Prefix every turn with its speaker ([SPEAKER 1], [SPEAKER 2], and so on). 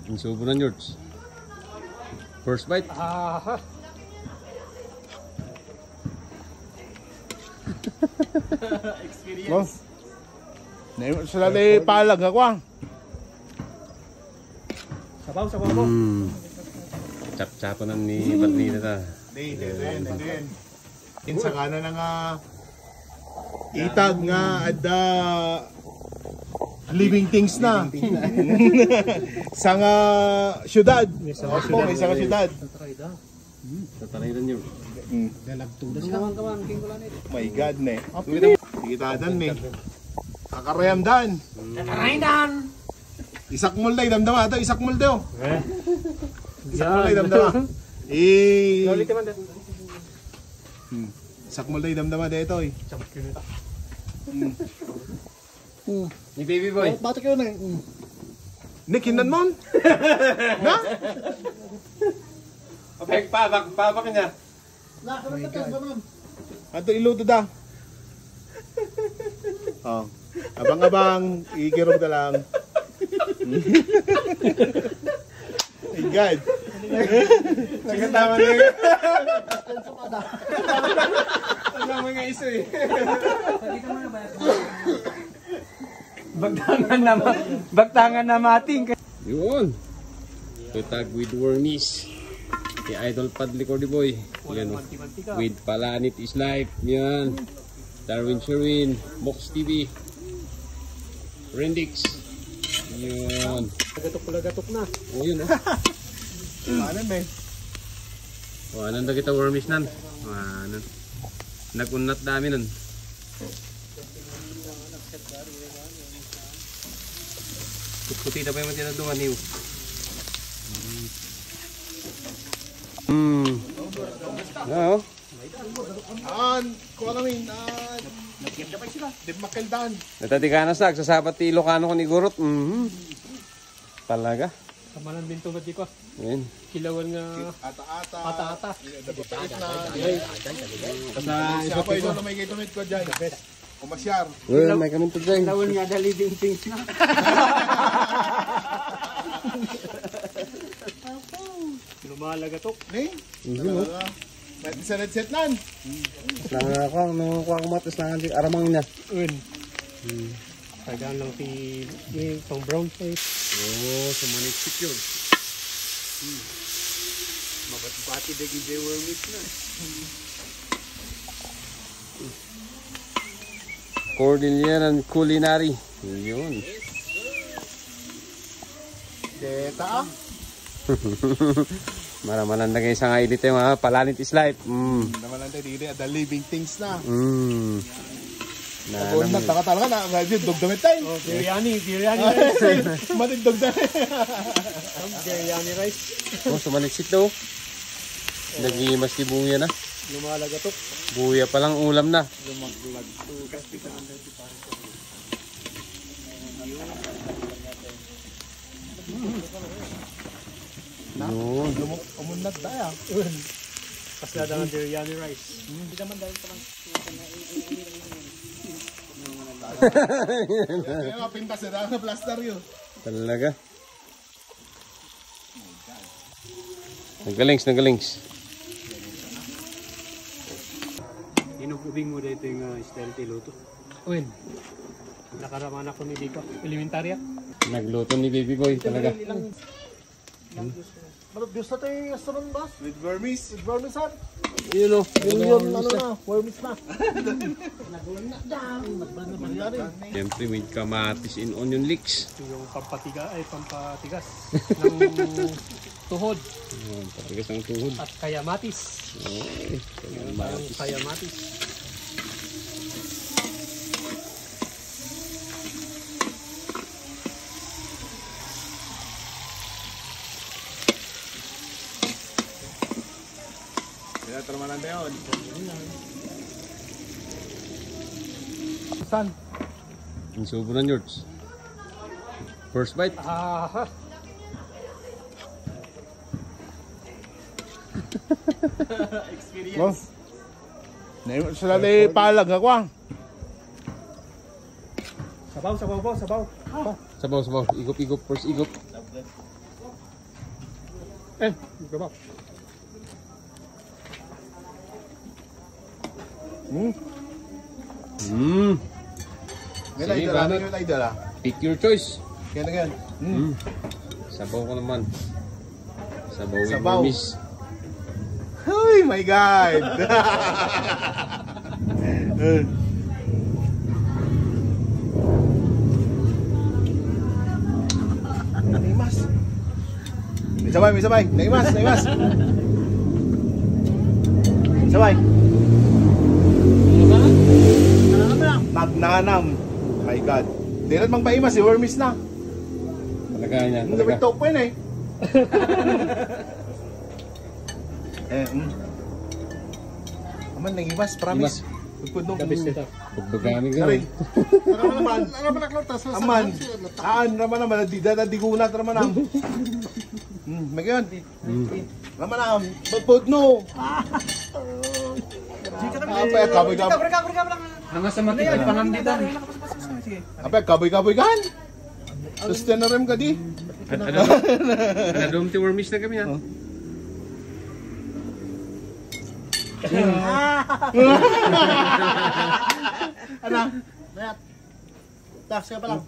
[SPEAKER 1] Insubo na George. First bite.
[SPEAKER 2] Experience. Sila na palag ako ah.
[SPEAKER 3] Sabaw po.
[SPEAKER 1] Chap-chapan ni Barnida ta.
[SPEAKER 2] Hindi. Insa ka na nga itag nga ada living things na. Sa nga syudad. Opo, may sa nga syudad.
[SPEAKER 1] Tataray na George.
[SPEAKER 2] My God, ne. Kita-dan, ne. Kakarayam dan. Isak mulday, damdama. Ito, isak mulday, oh. Isak mulday, damdama. Isak mulday, damdama. Dito, eh.
[SPEAKER 1] Ni baby boy.
[SPEAKER 3] Bato kayo na.
[SPEAKER 2] Ne, kinan mo? Na?
[SPEAKER 1] Abek, pabak niya.
[SPEAKER 2] Ato iluto da. Oh. Abang-abang, ikirog na lang. My God.
[SPEAKER 1] Nagkatama na yun. Ang naman nga iso eh.
[SPEAKER 3] Bagtangan na mating.
[SPEAKER 1] Yun. Tutag with wormies. Si Idol Padlick or the boy. Yan. With Palanit is life. Yan. Darwin Sherwin. Box TV. Rendix. Yun.
[SPEAKER 3] Lagatok na.
[SPEAKER 1] Oh yun oh.
[SPEAKER 2] Ano ba?
[SPEAKER 1] Oh, anong na kita wormies nan? Ano? Nagunat dami nun. Puti na pa yung tinadungan niyo. Oo.
[SPEAKER 2] Kuha kami. Di makaldan.
[SPEAKER 1] Natatiganas na. Sasabat ti Ilocano ko ni Gurot. Talaga.
[SPEAKER 3] Kamalan din to di ko.
[SPEAKER 1] Yan.
[SPEAKER 3] Kilawan nga ata-ata.
[SPEAKER 2] Siya pa ito na may kaitumit ko dyan. Kumasyar.
[SPEAKER 1] Well, may kami to dyan.
[SPEAKER 3] Kilawan nga dali din things na. Lumalagatok.
[SPEAKER 2] Ning? May isa red set nan.
[SPEAKER 1] Lang ako, no ko matas lang ang aramang niya.
[SPEAKER 3] Kailangan lang pang brown face.
[SPEAKER 1] Oh, sumanik yun.
[SPEAKER 3] Mabati-bati de gide wormis na.
[SPEAKER 1] Cordilleran Culinary. Yun.
[SPEAKER 2] Deta ah.
[SPEAKER 1] Maramanan na kayo sa nga edit yung Palanit is life.
[SPEAKER 2] Naman lang tayo dito. The living things na.
[SPEAKER 1] Na
[SPEAKER 2] Nagtaka-talaga na. Ngayon, dogdamit tayo.
[SPEAKER 3] Biryani rice.
[SPEAKER 2] Matigdog na.
[SPEAKER 3] Biryani rice.
[SPEAKER 1] oh, sumaniksit daw. Nag-iimas ni Buya na.
[SPEAKER 3] Lumalagatok.
[SPEAKER 1] Buya palang ulam na. Yun.
[SPEAKER 2] Umunad tayo.
[SPEAKER 3] Paslada ng biryani rice.
[SPEAKER 2] Hindi naman dahil pa lang. Kaya nga pintas na plaster yun.
[SPEAKER 1] Talaga. Nagalings.
[SPEAKER 3] Inubing mo dito yung style tiluto. Uwin. Nakaraman ako ni Diko. Elementarya.
[SPEAKER 1] Nagluto ni Baby Boy talaga.
[SPEAKER 2] Marap Diyos na tayo restaurant ba? With Burmese. With Burmese han?
[SPEAKER 1] Yun o.
[SPEAKER 2] Yun ano na. Burmese na.
[SPEAKER 1] Siyempre may kamatis in onion leeks.
[SPEAKER 3] Yung pampatigas ng tuhod.
[SPEAKER 1] Patigas ng tuhod.
[SPEAKER 3] At kayamatis. Kayamatis.
[SPEAKER 2] Kaya termalan tayo. Saan?
[SPEAKER 1] Insubo na George. First bite.
[SPEAKER 3] Experience.
[SPEAKER 2] Sila na palag ako ah.
[SPEAKER 3] Sabaw po, sabaw.
[SPEAKER 1] Sabaw. Igop. First igop.
[SPEAKER 3] Ito ba?
[SPEAKER 2] Ngayon
[SPEAKER 1] Sige,
[SPEAKER 2] idol, ano
[SPEAKER 1] banat.
[SPEAKER 2] yung idol ah?
[SPEAKER 1] Pick your choice.
[SPEAKER 2] Yan na yan.
[SPEAKER 1] Sabaw ko naman. Sabaw with
[SPEAKER 2] Sabaw.
[SPEAKER 1] Burmese.
[SPEAKER 2] Oh my God! Naimas. May sabay, may sabay. Naimas, naimas. Sabay. Nagnanam. My God. Di rin mang paimas, si Wormis na.
[SPEAKER 1] Talaga niya.
[SPEAKER 2] Hindi
[SPEAKER 1] Talaga.
[SPEAKER 2] may top yun eh. Aman, nangimas, promise. Pagpud nung
[SPEAKER 3] Gabis nito.
[SPEAKER 1] Pagbagami ka.
[SPEAKER 2] Karin. Naman, aman. Aan, naman naman, digunat naman ang. Magayon. Naman ang, pagpud no. Apa ya, kaboy-kaboy.
[SPEAKER 3] Hanggang sa matibay panganditan.
[SPEAKER 2] Apa ya, kaboy-kaboy kan? Sustain na rin ka di.
[SPEAKER 1] Ano ti Wormis na kami ha?
[SPEAKER 2] Ano?
[SPEAKER 4] Tas ka pa lang.